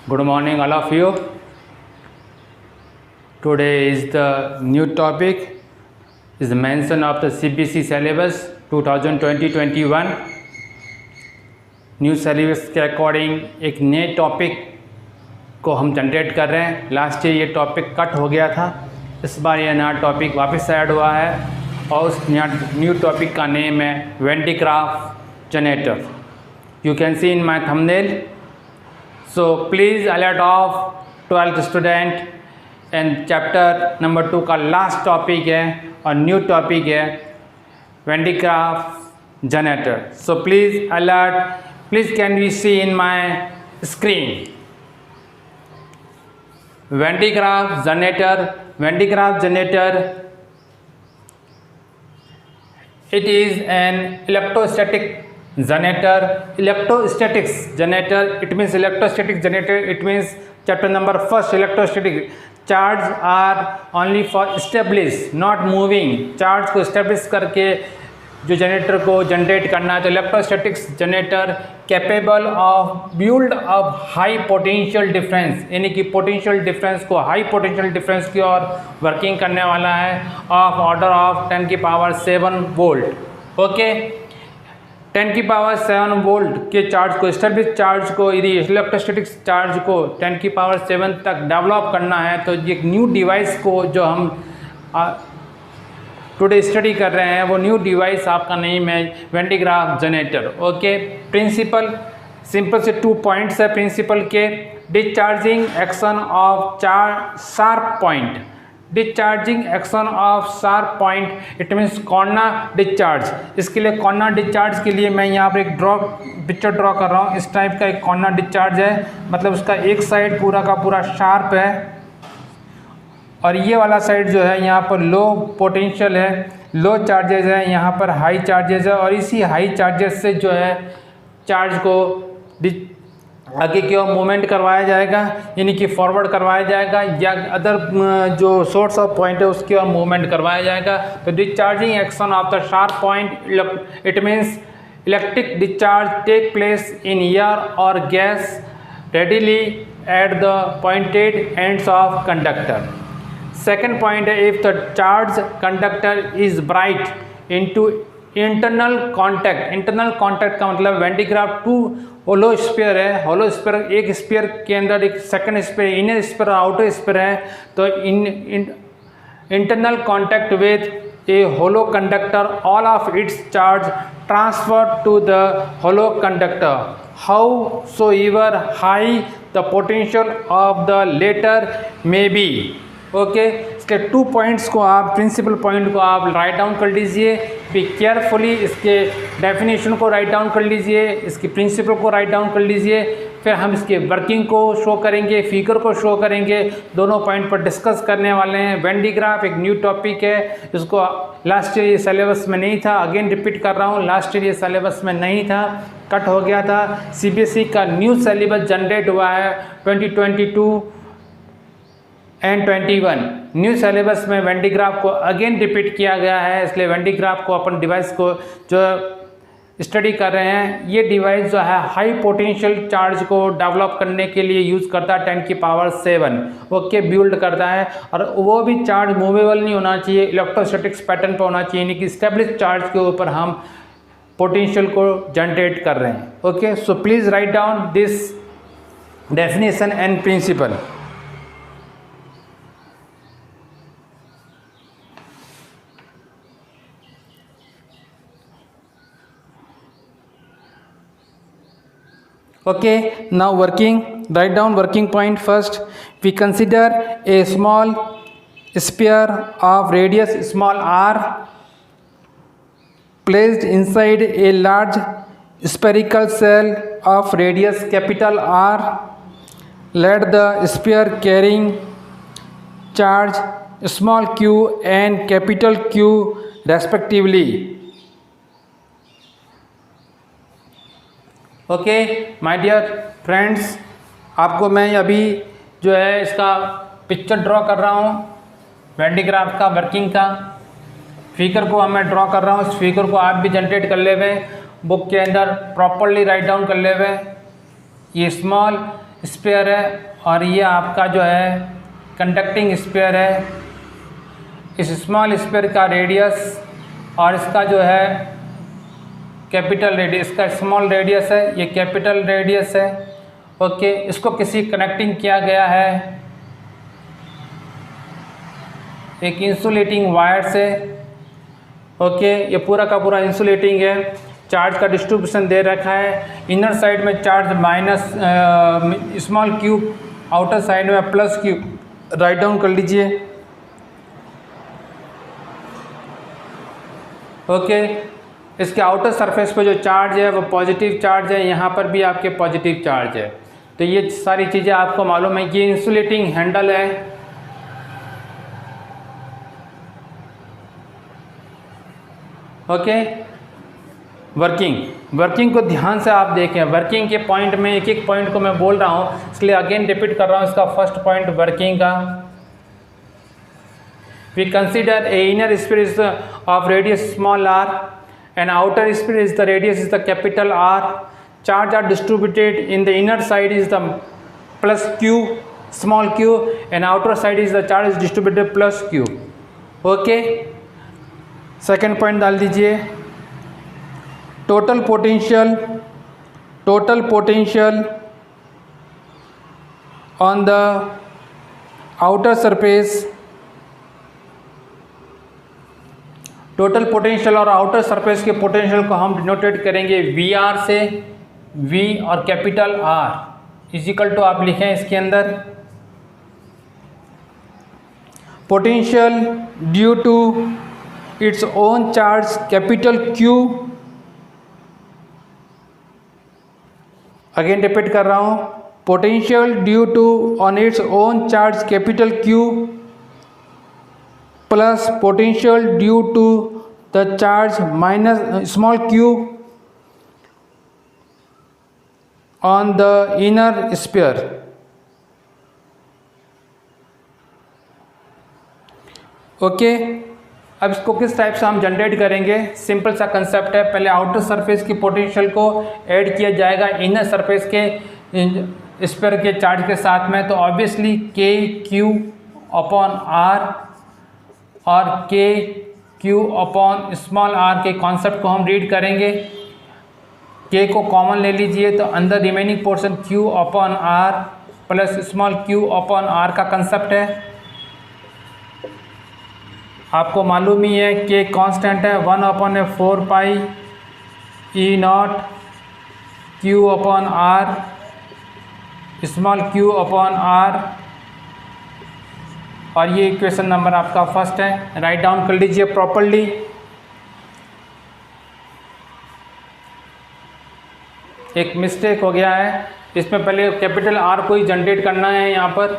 Good morning, all of you. Today is the new topic is the mention of the CBSE syllabus 2020-21. New syllabus के according एक नए topic को हम generate कर रहे हैं। लास्ट ईयर ये टॉपिक कट हो गया था, इस बार ये नया टॉपिक वापस ऐड हुआ है और उस न्यू टॉपिक का नेम है Van D Graaff generator. You can see in my thumbnail. So please alert of 12th student and chapter number 2 का लास्ट टॉपिक है और न्यू टॉपिक है Van D Graaff generator. So please alert. Please can we see in my screen Venn diagram generator. It is an electrostatic generator. Electrostatics generator, it means electrostatic generator, it means chapter number 1 electrostatic. Charge are only for establish, not moving. Charge को establish करके जो generator को generate करना है, तो electrostatics generator capable of build of high potential difference, यानी कि potential difference को हाई पोटेंशियल डिफरेंस की ओर वर्किंग करने वाला है ऑफ ऑर्डर ऑफ 10 की पावर 7 वोल्ट। ओके, 10 की पावर 7 वोल्ट के चार्ज को स्टेबलिश चार्ज को यदि इलेक्ट्रोस्टैटिक्स चार्ज को 10 की पावर 7 तक डेवलप करना है, तो एक न्यू डिवाइस को जो हम टुडे स्टडी कर रहे हैं, वो न्यू डिवाइस आपका नेम है Van D Graaff generator. Okay, principle simple से 2 पॉइंट्स है प्रिंसिपल के। Discharging action of sharp point, discharging action of sharp point, it means corner discharge. इसके लिए कॉर्नर डिस्चार्ज के लिए मैं यहाँ पर एक पिक्चर ड्रॉ कर रहा हूँ। इस टाइप का एक कॉर्नर डिस्चार्ज है, मतलब उसका एक साइड पूरा का पूरा शार्प है और ये वाला साइड जो है यहाँ पर लो पोटेंशियल है, लो चार्जेस है, यहाँ पर हाई चार्जेस है और इसी हाई चार्जेस से जो है चार्ज को आगे की ओर मूवमेंट करवाया जाएगा, यानी कि फॉरवर्ड करवाया जाएगा या अदर जो सोर्स ऑफ पॉइंट है उसकी ओर मूवमेंट करवाया जाएगा। तो discharging action of the sharp point, it means electric discharge take place in air और gas readily at the pointed ends of conductor. Second point है, if the charge conductor is brought into internal contact. Internal contact का मतलब when D graph 2 hollow sphere है, hollow sphere एक sphere के अंदर एक second sphere, inner sphere और outer sphere है, तो internal contact with A hollow conductor, all of its charge transfer to the hollow conductor howsoever high the potential of the latter may be. Okay, इसके 2 points को आप principal point को आप right down कर लीजिए, be carefully इसके definition को right down कर लीजिए, इसकी प्रिंसिपल को राइट डाउन कर लीजिए, फिर हम इसके वर्किंग को शो करेंगे, फिगर को शो करेंगे, दोनों पॉइंट पर डिस्कस करने वाले हैं। वेन डी ग्राफ एक न्यू टॉपिक है, इसको लास्ट ईयर ये सिलेबस में नहीं था, अगेन रिपीट कर रहा हूँ, लास्ट ईयर ये सिलेबस में नहीं था, कट हो गया था। CBSE का न्यू सिलेबस जनरेट हुआ है 2022 एंड 21। न्यू सिलेबस में वेन डी ग्राफ को अगेन रिपीट किया गया है, इसलिए वेन डी ग्राफ को अपन डिवाइस को जो स्टडी कर रहे हैं, ये डिवाइस जो है हाई पोटेंशियल चार्ज को डेवलप करने के लिए यूज़ करता है 10 की पावर 7। ओके, बिल्ड करता है और वो भी चार्ज मूवेबल नहीं होना चाहिए, इलेक्ट्रोस्टैटिक्स पैटर्न पर होना चाहिए, यानी कि स्टेबलिश चार्ज के ऊपर हम पोटेंशियल को जनरेट कर रहे हैं। Okay, so please write down this definition and principle. Okay, now working, write down working point first. We consider a small sphere of radius small r placed inside a large spherical shell of radius capital R. Let the sphere carrying charge small q and capital Q respectively. Okay my dear friends, आपको मैं अभी जो है इसका picture draw कर रहा हूँ when D graph का वर्किंग का। फिगर को मैं ड्रॉ कर रहा हूँ, इस फिगर को आप भी जनरेट कर ले हुए, बुक के अंदर प्रॉपरली राइट डाउन कर ले हुए। ये स्मॉल स्फीयर है और ये आपका जो है कंडक्टिंग स्फीयर है। इस स्मॉल स्फीयर का रेडियस और इसका जो है कैपिटल रेडियस, इसका स्मॉल रेडियस है, ये कैपिटल रेडियस है। ओके, इसको किसी कनेक्टिंग किया गया है एक इंसुलेटिंग वायर से। ओके, ये पूरा का पूरा इंसुलेटिंग है। चार्ज का डिस्ट्रीब्यूशन दे रखा है। इनर साइड में charge minus small cube, outer side में प्लस क्यूब। राइट डाउन कर लीजिए। ओके, इसके आउटर सरफेस पे जो चार्ज है वो पॉजिटिव चार्ज है, यहाँ पर भी आपके पॉजिटिव चार्ज है। तो ये सारी चीज़ें आपको मालूम है। ये इंसुलेटिंग हैंडल है। ओके, वर्किंग को ध्यान से आप देखें। वर्किंग के पॉइंट में एक एक पॉइंट को मैं बोल रहा हूँ, इसलिए अगेन रिपीट कर रहा हूँ। इसका फर्स्ट पॉइंट वर्किंग का, we consider a inner sphere of radius small r and outer sphere is the radius is the capital R. Charge are distributed in the inner side is the plus q, small q, and outer side is the charge is distributed plus q. Okay, second point डाल दीजिए। total potential on the outer surface, total potential और outer surface के potential को हम denote करेंगे V R से। V और capital R equal to आप लिखें इसके अंदर potential due to its own charge capital Q. Again repeat कर रहा हूँ, potential due to on its own charge capital Q plus potential due to the charge minus small q on the inner sphere. Okay, अब इसको किस type से हम generate करेंगे? Simple सा कंसेप्ट है। पहले आउटर सरफेस की पोटेंशियल को ऐड किया जाएगा इनर सरफेस के स्फीयर के चार्ज के साथ में। तो obviously k q upon r और के क्यू अपॉन स्मॉल आर के कॉन्सेप्ट को हम रीड करेंगे। के को कॉमन ले लीजिए तो अंदर remaining portion q upon r plus small q upon r का कंसेप्ट है। आपको मालूम ही है के कांस्टेंट है 1/4 pi e not Q upon r small q upon r. और ये इक्वेशन नंबर आपका फर्स्ट है। राइट डाउन कर लीजिए प्रॉपर्ली। एक मिस्टेक हो गया है, इसमें पहले कैपिटल आर को ही जनरेट करना है। यहाँ पर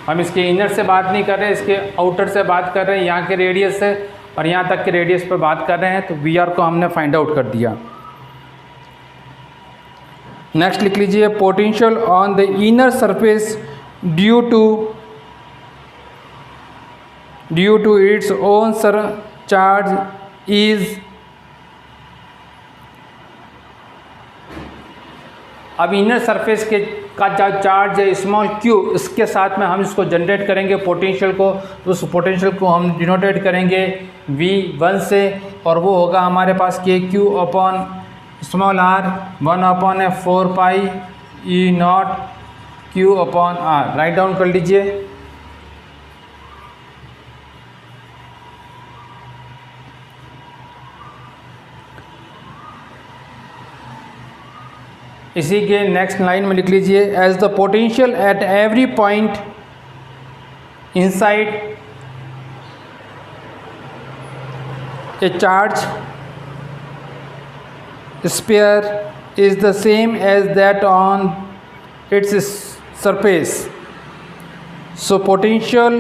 हम इसके इनर से बात नहीं कर रहे, इसके आउटर से बात कर रहे हैं, यहाँ के रेडियस से और यहाँ तक के रेडियस पर बात कर रहे हैं। तो वी आर को हमने फाइंड आउट कर दिया। नेक्स्ट लिख लीजिए potential on the inner surface due to its own charge is. अब इनर सरफेस के का जो चार्ज है स्मॉल क्यू, इसके साथ में हम इसको जनरेट करेंगे पोटेंशियल को। तो उस पोटेंशियल को हम डिनोटेट करेंगे V1 से और वो होगा हमारे पास K Q upon small R 1/4 pi e not Q upon R. Write down कर लीजिए। इसी के नेक्स्ट लाइन में लिख लीजिए as the potential at every point inside a charge sphere is the same as that on its surface. So potential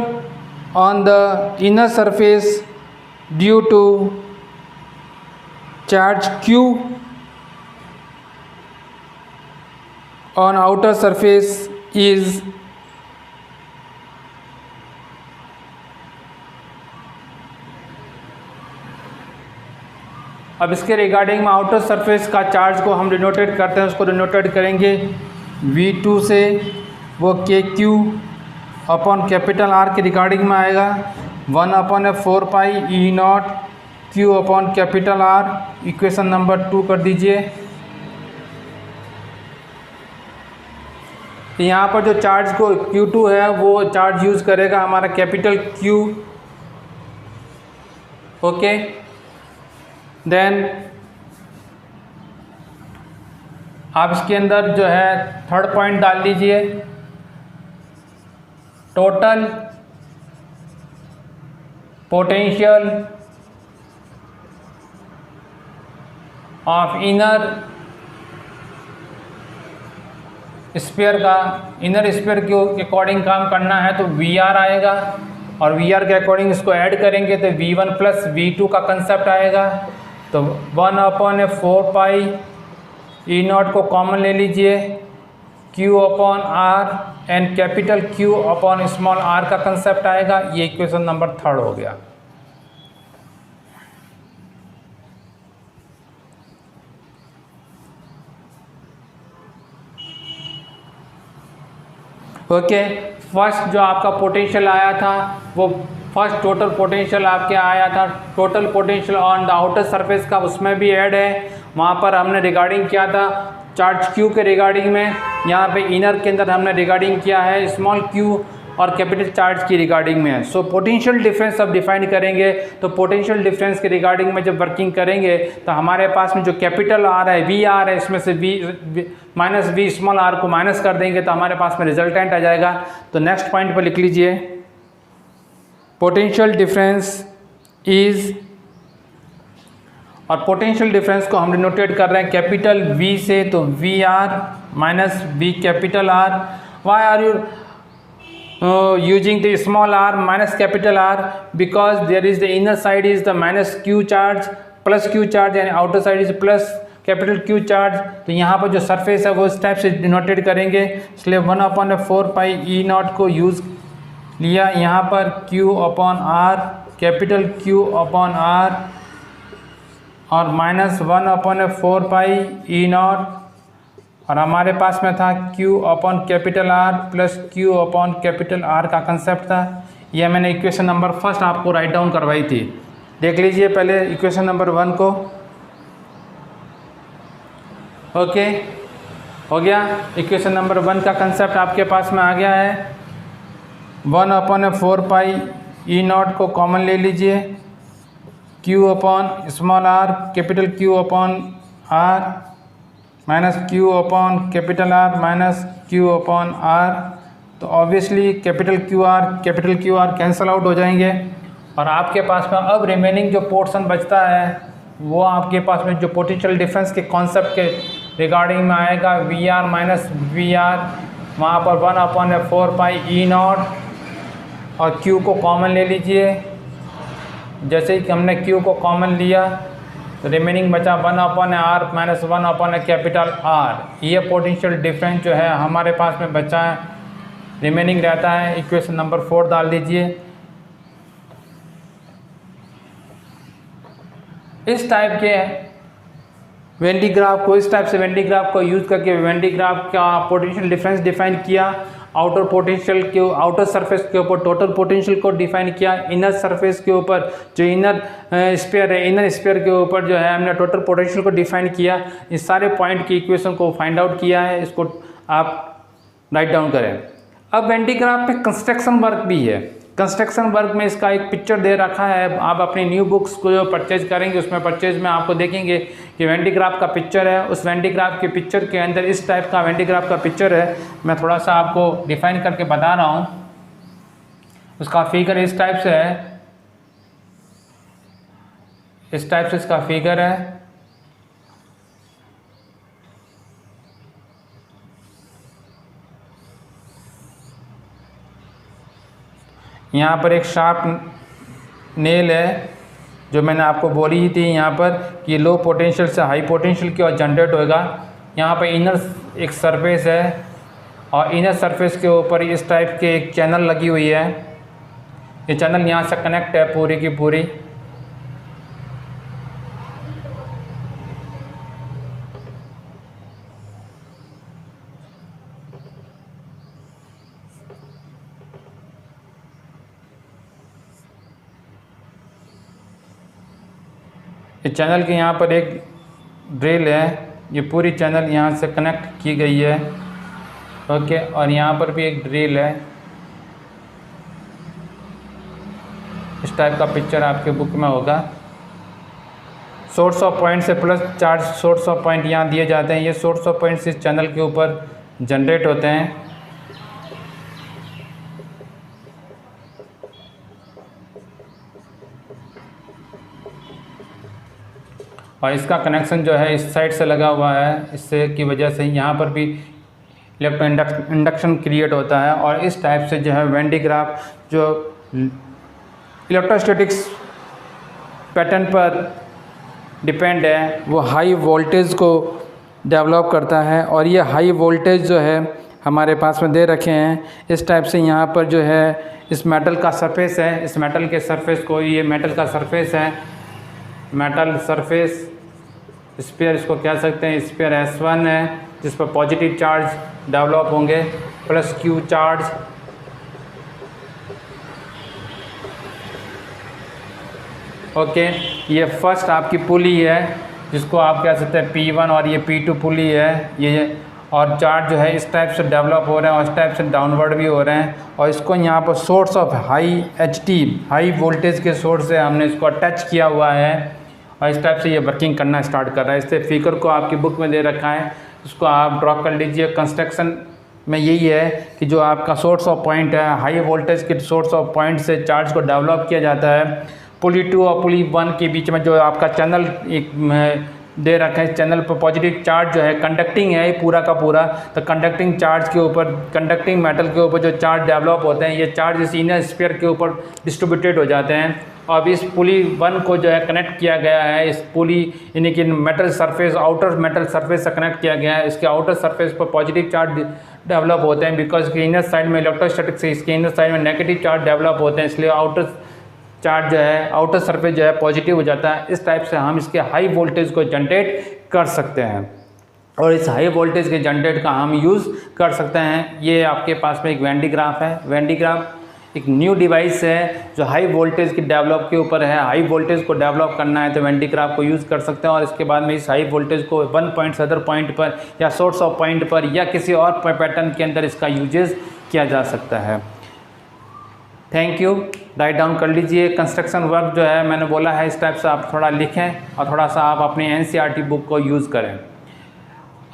on the inner surface due to charge q on outer surface is अब इसके regarding में outer surface का charge को हम denotate करते हैं, उसको denotate करेंगे V2 से, वो KQ अपॉन कैपिटल R के रिगार्डिंग में आएगा 1/4 पाई E0 Q upon capital R। Equation number 2 कर दीजिए। तो यहाँ पर जो चार्ज को Q2 है वो चार्ज यूज़ करेगा हमारा कैपिटल Q। ओके, देन आप इसके अंदर जो है थर्ड पॉइंट डाल दीजिए, total potential of inner sphere का, इनर स्फीयर के अकॉर्डिंग काम करना है तो VR आएगा, और VR के अकॉर्डिंग इसको ऐड करेंगे तो V1 प्लस V2 का कंसेप्ट आएगा। तो 1/4 पाई E0 को कॉमन ले लीजिए, Q upon R and capital Q upon small r का कंसेप्ट आएगा। ये इक्वेशन नंबर 3 हो गया। ओके, फर्स्ट जो आपका पोटेंशियल आया था वो फर्स्ट टोटल पोटेंशियल आपके आया था, total potential on the outer surface का, उसमें भी ऐड है। वहाँ पर हमने रिगार्डिंग किया था चार्ज Q के रिगार्डिंग में, यहाँ पे इनर के अंदर हमने रिगार्डिंग किया है स्मॉल q और कैपिटल चार्ज की रिगार्डिंग में है। सो पोटेंशियल डिफरेंस अब डिफाइन करेंगे, तो पोटेंशियल डिफरेंस के रिगार्डिंग में जब वर्किंग करेंगे तो हमारे पास में जो कैपिटल R है VR है, इसमें से V स्मॉल r को माइनस कर देंगे तो हमारे पास में रिजल्टेंट आ जाएगा। तो नेक्स्ट पॉइंट पर लिख लीजिए, पोटेंशियल डिफरेंस इज, और पोटेंशियल डिफरेंस को हम डिनोटेट कर रहे हैं कैपिटल V से, तो VR minus V capital R। Why are you using the small r minus capital R? Because there is the inner side is the minus q charge plus q charge and outer side is plus capital Q charge. तो यहाँ पर जो surface है वो इस type से denotate करेंगे, इसलिए 1/4 पाई E0 को यूज़ लिया यहाँ पर, Q upon R capital Q upon R और माइनस 1/4 पाई E0, और हमारे पास में था Q upon capital R plus Q upon capital R का कंसेप्ट था। यह मैंने इक्वेशन नंबर फर्स्ट आपको राइट डाउन करवाई थी, देख लीजिए पहले इक्वेशन नंबर 1 को। ओके, हो गया। इक्वेशन नंबर 1 का कंसेप्ट आपके पास में आ गया है। 1/4 पाई E0 को कॉमन ले लीजिए, Q upon small r capital Q upon R minus Q upon capital R minus Q upon R। तो obviously capital Q R cancel out हो जाएंगे, और आपके पास में अब रिमेनिंग जो पोर्शन बचता है वो आपके पास में जो पोटेंशियल डिफरेंस के कॉन्सेप्ट के रिगार्डिंग में आएगा, VR माइनस VR, वहाँ पर 1/4 पाई E0 और Q को कॉमन ले लीजिए। जैसे ही हमने Q को कॉमन लिया तो रिमेनिंग बचा 1/R minus 1/a capital R। ये पोटेंशियल डिफरेंस जो है हमारे पास में बचा है, रिमेनिंग रहता है। इक्वेशन नंबर 4 डाल दीजिए। इस टाइप के वेन डी ग्राफ को, इस टाइप से वेन डी ग्राफ को यूज़ करके वेन डी ग्राफ का पोटेंशियल डिफरेंस डिफाइन किया, आउटर पोटेंशियल के आउटर सरफेस के ऊपर टोटल पोटेंशियल को डिफाइन किया, इनर सरफेस के ऊपर जो इनर स्फीयर है, इनर स्फीयर के ऊपर जो है हमने टोटल पोटेंशियल को डिफाइन किया। इस सारे पॉइंट की इक्वेशन को फाइंड आउट किया है, इसको आप राइट डाउन करें। अब वेन डी ग्राफ में कंस्ट्रक्शन वर्क भी है। कंस्ट्रक्शन वर्क में इसका एक पिक्चर दे रखा है। आप अपनी न्यू बुक्स को जो परचेज करेंगे उसमें परचेज में आपको देखेंगे कि वेन डी ग्राफ का पिक्चर है। उस वेन डी ग्राफ के पिक्चर के अंदर इस टाइप का वेन डी ग्राफ का पिक्चर है। मैं थोड़ा सा आपको डिफाइन करके बता रहा हूँ। उसका फिगर इस टाइप से है, इस टाइप से इसका फिगर है। यहाँ पर एक शार्प नेल है जो मैंने आपको बोली ही थी यहाँ पर कि लो पोटेंशियल से हाई पोटेंशियल की ओर जनरेट होएगा। यहाँ पर इनर एक सरफेस है और इनर सरफेस के ऊपर इस टाइप के एक चैनल लगी हुई है। ये चैनल यहाँ से कनेक्ट है पूरी की पूरी। ये चैनल के यहाँ पर एक ड्रिल है, ये पूरी चैनल यहाँ से कनेक्ट की गई है। ओके, और यहाँ पर भी एक ड्रिल है। इस टाइप का पिक्चर आपके बुक में होगा। सोर्स ऑफ पॉइंट से plus charge source of point यहाँ दिए जाते हैं। ये सोर्स ऑफ पॉइंट्स इस चैनल के ऊपर जनरेट होते हैं। और इसका कनेक्शन जो है इस साइड से लगा हुआ है, इससे की वजह से यहाँ पर भी इलेक्ट्रो इंडक्शन क्रिएट होता है। और इस टाइप से जो है वेन डायग्राफ जो इलेक्ट्रोस्टैटिक्स पैटर्न पर डिपेंड है, वो हाई वोल्टेज को डेवलप करता है। और ये हाई वोल्टेज जो है हमारे पास में दे रखे हैं। इस टाइप से यहाँ पर जो है इस मेटल का सरफेस है, इस मेटल के सरफेस को, ये मेटल का सरफेस है, मेटल सरफेस स्फीयर इसको कह सकते हैं। स्फीयर S1 है जिस पर पॉजिटिव चार्ज डेवलप होंगे, प्लस Q चार्ज। ओके, ये फर्स्ट आपकी पुली है जिसको आप कह सकते हैं P1, और ये P2 पुली है ये। और चार्ज जो है इस टाइप से डेवलप हो रहे हैं और इस टाइप से डाउनवर्ड भी हो रहे हैं। और इसको यहाँ पर source of high HT high voltage के सोर्स से हमने इसको अटैच किया हुआ है और इस टाइप से ये वर्किंग करना स्टार्ट कर रहा है। इससे फिगर को आपकी बुक में दे रखा है, उसको आप ड्रॉ कर लीजिए। कंस्ट्रक्शन में यही है कि जो आपका सोर्स ऑफ पॉइंट है, हाई वोल्टेज के सोर्स ऑफ पॉइंट से चार्ज को डेवलप किया जाता है। पुली 2 और पुली 1 के बीच में जो आपका चैनल एक दे रखा है, चैनल पर पॉजिटिव चार्ज जो है कंडक्टिंग है ये पूरा का पूरा। तो कंडक्टिंग चार्ज के ऊपर, कंडक्टिंग मेटल के ऊपर जो चार्ज डेवलप होते हैं, ये चार्ज इस इनर स्फीयर के ऊपर डिस्ट्रीब्यूटेड हो जाते हैं। अब इस पुली 1 को जो है कनेक्ट किया गया है, इस पुली यानी कि metal surface, outer metal surface से कनेक्ट किया गया है। इसके आउटर सरफेस पर पॉजिटिव चार्ज डेवलप होते हैं, बिकॉज इसके इनर साइड में इलेक्ट्रोस्टैटिक से इसके इनर साइड में नेगेटिव चार्ज डेवलप होते हैं, इसलिए आउटर चार्ज जो है, आउटर सरफेस जो है पॉजिटिव हो जाता है। इस टाइप से हम इसके हाई वोल्टेज को जनरेट कर सकते हैं और इस हाई वोल्टेज के जनरेट का हम यूज़ कर सकते हैं। ये आपके पास में एक वेन डायग्राफ है। वेन डायग्राफ एक न्यू डिवाइस है जो हाई वोल्टेज की डेवलप के ऊपर है। हाई वोल्टेज को डेवलप करना है तो वेन डायग्राफ को यूज़ कर सकते हैं और इसके बाद में इस हाई वोल्टेज को 1 पॉइंट से अदर पॉइंट पर या सोर्स ऑफ पॉइंट पर या किसी और पैटर्न के अंदर इसका यूजेस किया जा सकता है। Thank you. राइट डाउन कर लीजिए। कंस्ट्रक्शन वर्क जो है मैंने बोला है इस टाइप से आप थोड़ा लिखें और थोड़ा सा आप अपनी NCERT बुक को यूज़ करें।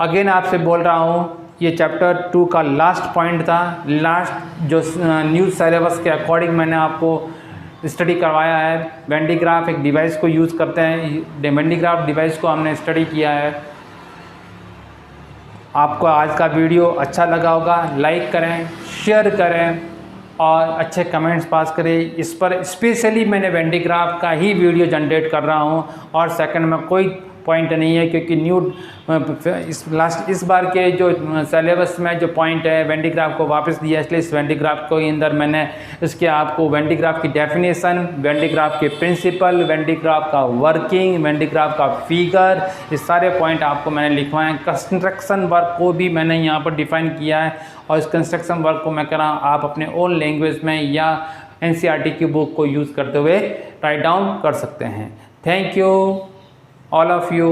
अगेन आपसे बोल रहा हूँ, ये चैप्टर 2 का लास्ट पॉइंट था। लास्ट जो न्यू सिलेबस के अकॉर्डिंग मैंने आपको स्टडी करवाया है। वेन डायग्राफ एक डिवाइस को यूज़ करते हैं, वेन डायग्राफ डिवाइस को हमने स्टडी किया है। आपको आज का वीडियो अच्छा लगा होगा, लाइक करें, शेयर करें और अच्छे कमेंट्स पास करें। इस पर स्पेशली मैंने वेन डायग्राफ का ही वीडियो जनरेट कर रहा हूँ और सेकंड में कोई पॉइंट नहीं है, क्योंकि न्यू इस बार के जो सिलेबस में जो पॉइंट है वेन डायग्राफ को वापस दिया, इसलिए इस वेन डायग्राफ को अंदर मैंने इसके आपको वेन डायग्राफ की डेफिनेशन, वेन डायग्राफ के प्रिंसिपल, वेन डायग्राफ का वर्किंग, वेन डायग्राफ का फिगर, ये सारे पॉइंट आपको मैंने लिखवाए हैं। कंस्ट्रक्शन वर्क को भी मैंने यहाँ पर डिफाइन किया है और इस कंस्ट्रक्शन वर्क को मैं कह रहा हूँ आप अपने ओन लैंग्वेज में या NCERT की बुक को यूज़ करते हुए राइट डाउन कर सकते हैं। Thank you all of you।